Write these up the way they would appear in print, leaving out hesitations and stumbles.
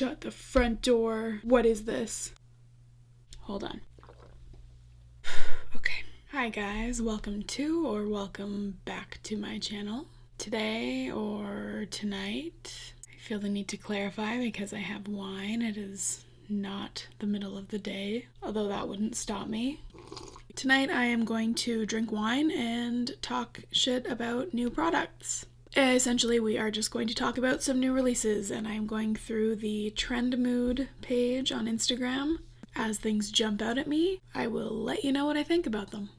Shut the front door. What is this? Hold on. Okay. Hi guys, welcome back to my channel. Today or tonight, I feel the need to clarify because I have wine. It is not the middle of the day, although that wouldn't stop me. Tonight I am going to drink wine and talk shit about new products. Essentially, we are just going to talk about some new releases, and I'm going through the Trend Mood page on Instagram. As things jump out at me, I will let you know what I think about them.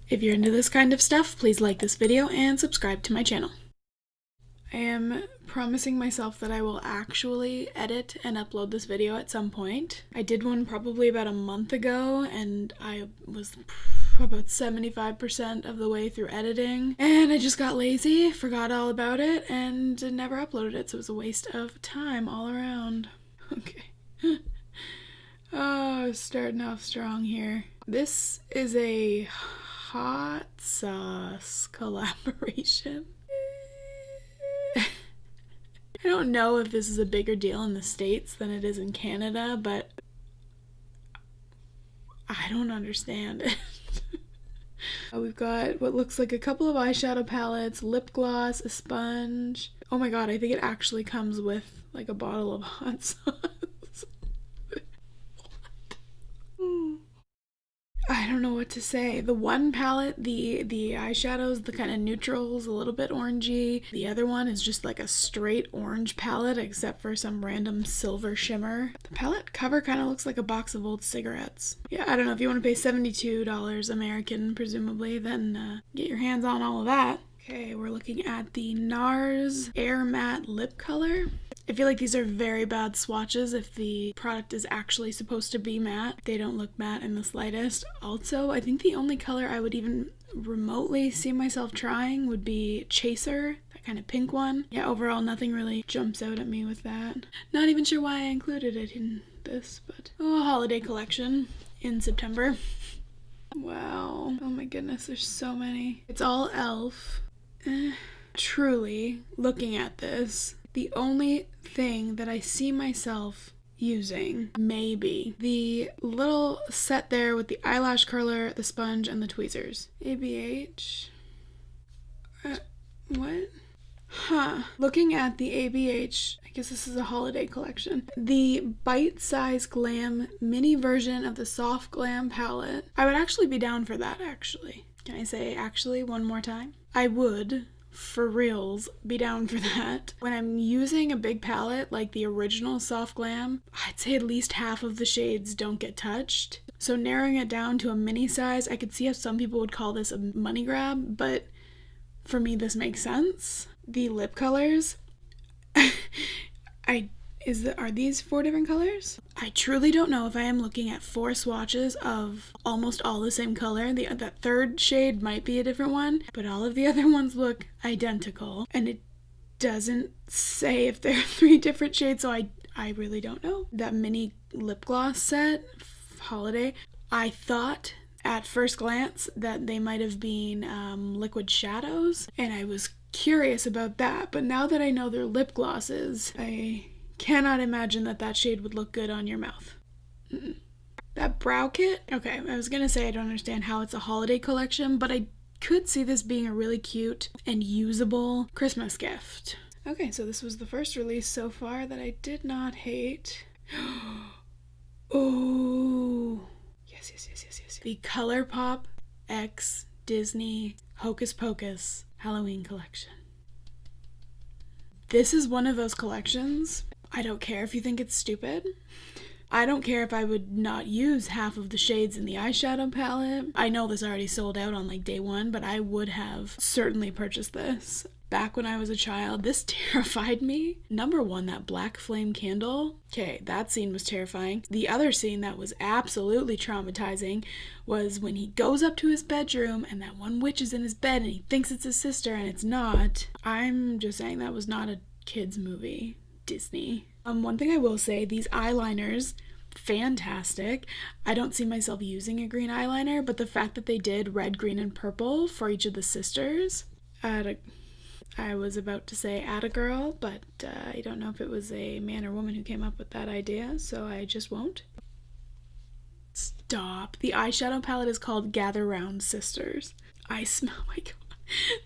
If you're into this kind of stuff, please like this video and subscribe to my channel. I am promising myself that I will actually edit and upload this video at some point. I did one probably about a month ago, and I was about 75% of the way through editing, and I just got lazy, forgot all about it, and never uploaded it, so it was a waste of time all around. Okay. Oh, starting off strong here. This is a hot sauce collaboration. I don't know if this is a bigger deal in the States than it is in Canada, but I don't understand it. We've got what looks like a couple of eyeshadow palettes, lip gloss, a sponge. Oh my god, I think it actually comes with like a bottle of hot sauce. What? I don't know what to say. The one palette, the eyeshadows, the kind of neutrals, a little bit orangey. The other one is just like a straight orange palette except for some random silver shimmer. The palette cover kind of looks like a box of old cigarettes. Yeah, I don't know, if you want to pay $72 American, presumably, then get your hands on all of that. Okay, we're looking at the NARS Air Matte Lip Color. I feel like these are very bad swatches if the product is actually supposed to be matte. They don't look matte in the slightest. Also, I think the only color I would even remotely see myself trying would be Chaser, that kind of pink one. Yeah, overall nothing really jumps out at me with that. Not even sure why I included it in this, but a holiday collection in September. Wow. Oh my goodness, there's so many. It's all e.l.f. Truly, looking at this, the only thing that I see myself using, maybe, the little set there with the eyelash curler, the sponge, and the tweezers. ABH? What? Huh. Looking at the ABH, I guess this is a holiday collection. The Bite Size Glam mini version of the Soft Glam palette. I would actually be down for that, actually. Can I say actually one more time? I would, for reals, be down for that. When I'm using a big palette like the original Soft Glam, I'd say at least half of the shades don't get touched. So narrowing it down to a mini size, I could see how some people would call this a money grab, but for me this makes sense. The lip colors, are these 4 different colors? I truly don't know if I am looking at 4 swatches of almost all the same color. That third shade might be a different one, but all of the other ones look identical. And it doesn't say if there are 3 different shades, so I really don't know. That mini lip gloss set, holiday, I thought at first glance that they might have been liquid shadows, and I was curious about that, but now that I know they're lip glosses, I cannot imagine that shade would look good on your mouth. That brow kit? Okay, I was gonna say I don't understand how it's a holiday collection, but I could see this being a really cute and usable Christmas gift. Okay, so this was the first release so far that I did not hate. Oh, yes. The ColourPop X Disney Hocus Pocus Halloween collection. This is one of those collections. I don't care if you think it's stupid. I don't care if I would not use half of the shades in the eyeshadow palette. I know this already sold out on like day 1, but I would have certainly purchased this. Back when I was a child, this terrified me. Number 1, that black flame candle. Okay, that scene was terrifying. The other scene that was absolutely traumatizing was when he goes up to his bedroom and that one witch is in his bed and he thinks it's his sister and it's not. I'm just saying that was not a kid's movie. Disney. One thing I will say, these eyeliners, fantastic. I don't see myself using a green eyeliner, but the fact that they did red, green, and purple for each of the sisters, I I was about to say atta girl, but I don't know if it was a man or woman who came up with that idea, so I just won't. Stop. The eyeshadow palette is called Gather Round Sisters. I smell, my God.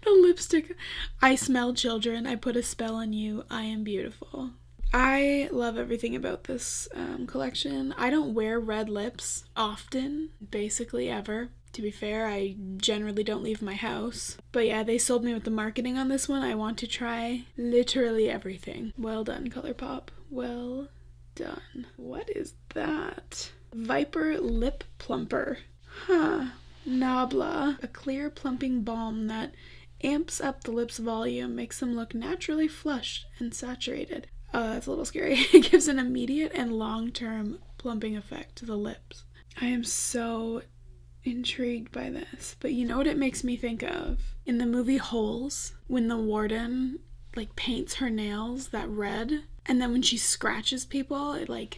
The lipstick. I smell children. I put a spell on you. I am beautiful. I love everything about this collection. I don't wear red lips often, basically ever. To be fair, I generally don't leave my house. But yeah, they sold me with the marketing on this one. I want to try literally everything. Well done, ColourPop. Well done. What is that? Viper Lip Plumper. Huh. Nabla. A clear plumping balm that amps up the lips' volume, makes them look naturally flushed and saturated. Oh, that's a little scary. It gives an immediate and long-term plumping effect to the lips. I am so intrigued by this. But you know what it makes me think of? In the movie Holes, when the warden paints her nails that red, and then when she scratches people, it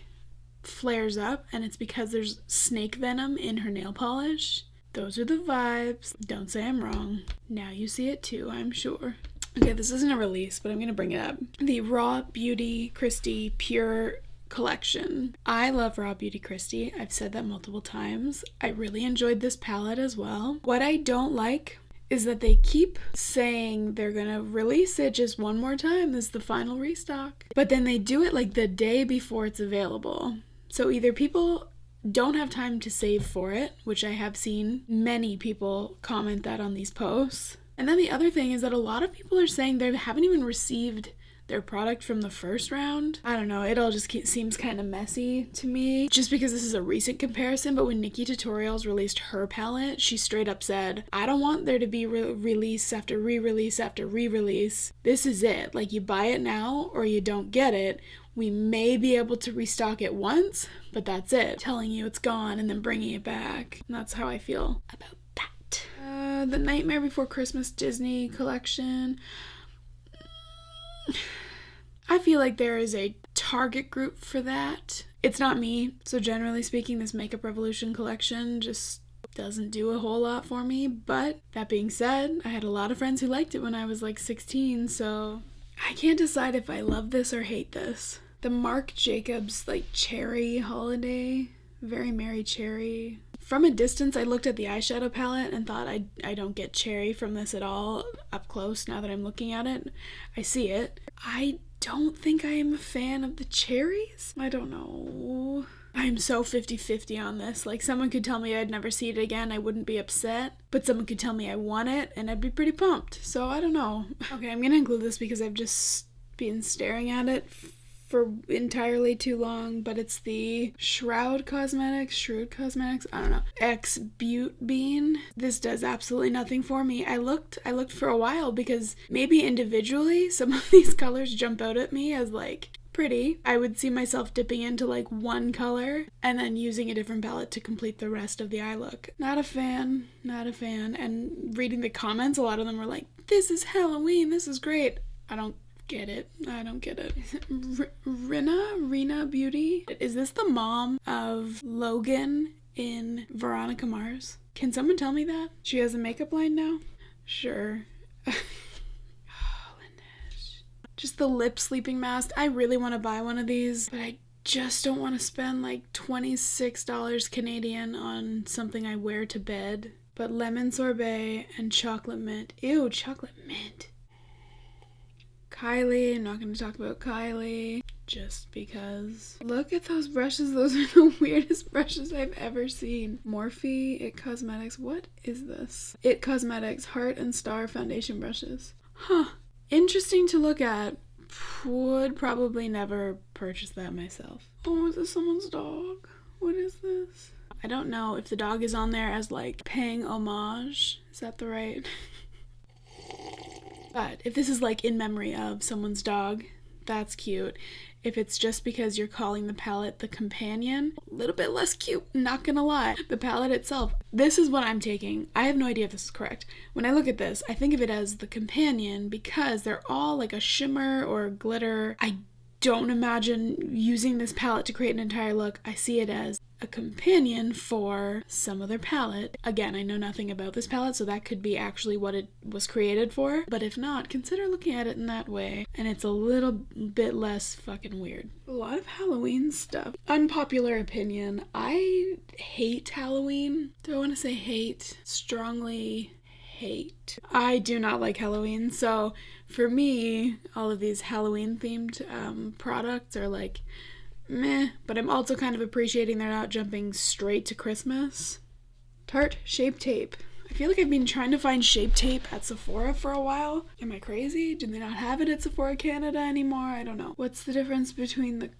flares up, and it's because there's snake venom in her nail polish. Those are the vibes. Don't say I'm wrong. Now you see it too, I'm sure. Okay, this isn't a release, but I'm gonna bring it up. The Raw Beauty Kristi Pure collection. I love Raw Beauty Kristi. I've said that multiple times. I really enjoyed this palette as well. What I don't like is that they keep saying they're gonna release it just one more time. This is the final restock. But then they do it the day before it's available. So either people don't have time to save for it, which I have seen many people comment that on these posts. And then the other thing is that a lot of people are saying they haven't even received their product from the first round. I don't know, it all just seems kind of messy to me, just because this is a recent comparison. But when Nikkie Tutorials released her palette, she straight up said, I don't want there to be release after re-release after re-release. This is it. You buy it now or you don't get it. We may be able to restock it once, but that's it. Telling you it's gone and then bringing it back. And that's how I feel about that. The Nightmare Before Christmas Disney collection. I feel like there is a target group for that. It's not me. So generally speaking, this Makeup Revolution collection just doesn't do a whole lot for me. But that being said, I had a lot of friends who liked it when I was 16, so I can't decide if I love this or hate this. The Marc Jacobs Cherry Holiday. Very Merry Cherry. From a distance, I looked at the eyeshadow palette and thought I don't get cherry from this at all. Up close, now that I'm looking at it, I see it. I don't think I am a fan of the cherries. I don't know. I'm so 50-50 on this. Someone could tell me I'd never see it again, I wouldn't be upset. But someone could tell me I want it, and I'd be pretty pumped. So I don't know. Okay, I'm gonna include this because I've just been staring at it for entirely too long, but it's the Shrewd Cosmetics, I don't know, X Butte Bean. This does absolutely nothing for me. I looked for a while because maybe individually some of these colors jump out at me as pretty. I would see myself dipping into one color and then using a different palette to complete the rest of the eye look. Not a fan. And reading the comments, a lot of them were like, this is Halloween, this is great. I don't get it. Is it Rina Beauty? Is this the mom of Logan in Veronica Mars? Can someone tell me that? She has a makeup line now? Sure. Just the lip sleeping mask. I really want to buy one of these, but I just don't want to spend $26 Canadian on something I wear to bed. But lemon sorbet and chocolate mint. Ew, chocolate mint. Kylie, I'm not going to talk about Kylie, just because. Look at those brushes, those are the weirdest brushes I've ever seen. Morphe, It Cosmetics, what is this? It Cosmetics Heart and Star Foundation Brushes. Huh, interesting to look at. Would probably never purchase that myself. Oh, is this someone's dog? What is this? I don't know if the dog is on there as paying homage. Is that the right? But if this is in memory of someone's dog, that's cute. If it's just because you're calling the palette the companion, a little bit less cute, not gonna lie. The palette itself, this is what I'm taking. I have no idea if this is correct. When I look at this, I think of it as the companion because they're all a shimmer or glitter. I don't imagine using this palette to create an entire look. I see it as a companion for some other palette. Again, I know nothing about this palette, so that could be actually what it was created for. But if not, consider looking at it in that way, and it's a little bit less fucking weird. A lot of Halloween stuff. Unpopular opinion. I hate Halloween. Do I want to say hate? Strongly hate. I do not like Halloween, so for me, all of these Halloween themed products are like meh, but I'm also kind of appreciating they're not jumping straight to Christmas. Tarte Shape Tape. I feel like I've been trying to find Shape Tape at Sephora for a while. Am I crazy? Do they not have it at Sephora Canada anymore? I don't know. What's the difference between the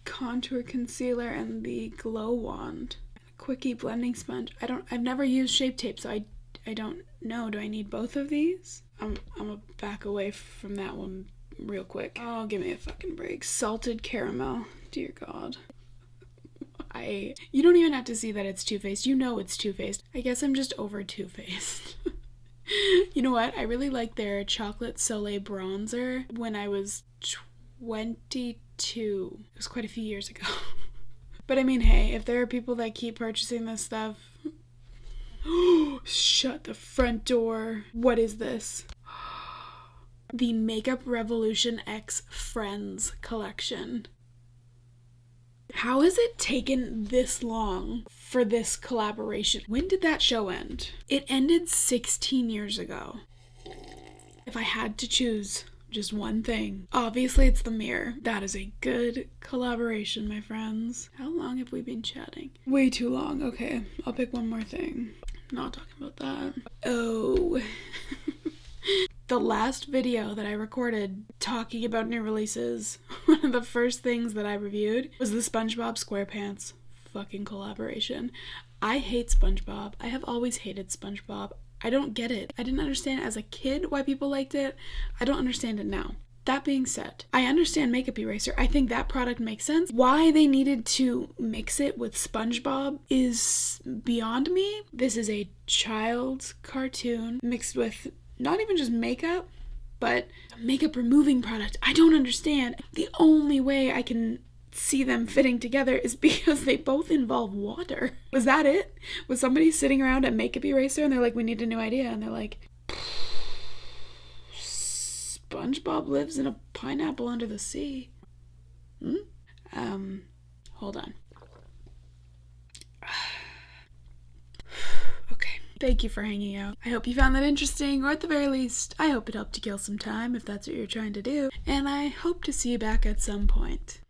contour concealer and the glow wand? Quickie blending sponge. I've never used Shape Tape, so I don't know. Do I need both of these? I'm gonna back away from that one real quick. Oh, give me a fucking break. Salted caramel. Dear God. You don't even have to see that it's Too Faced. You know it's Too Faced. I guess I'm just over Too Faced. You know what? I really liked their Chocolate Soleil bronzer when I was 22. It was quite a few years ago. But I mean, hey, if there are people that keep purchasing this stuff... Shut the front door. What is this? The Makeup Revolution X Friends collection. How has it taken this long for this collaboration? When did that show end? It ended 16 years ago. If I had to choose just one thing, obviously it's the mirror. That is a good collaboration, my friends. How long have we been chatting? Way too long. Okay, I'll pick one more thing. Not talking about that. Oh. The last video that I recorded talking about new releases, one of the first things that I reviewed was the SpongeBob SquarePants fucking collaboration. I hate SpongeBob. I have always hated SpongeBob. I don't get it. I didn't understand as a kid why people liked it. I don't understand it now. That being said, I understand Makeup Eraser. I think that product makes sense. Why they needed to mix it with SpongeBob is beyond me. This is a child's cartoon mixed with not even just makeup, but a makeup removing product. I don't understand. The only way I can see them fitting together is because they both involve water. Was that it? Was somebody sitting around at Makeup Eraser and they're like, we need a new idea, and they're like, SpongeBob lives in a pineapple under the sea. Hold on. Okay. Thank you for hanging out. I hope you found that interesting, or at the very least, I hope it helped to kill some time if that's what you're trying to do. And I hope to see you back at some point.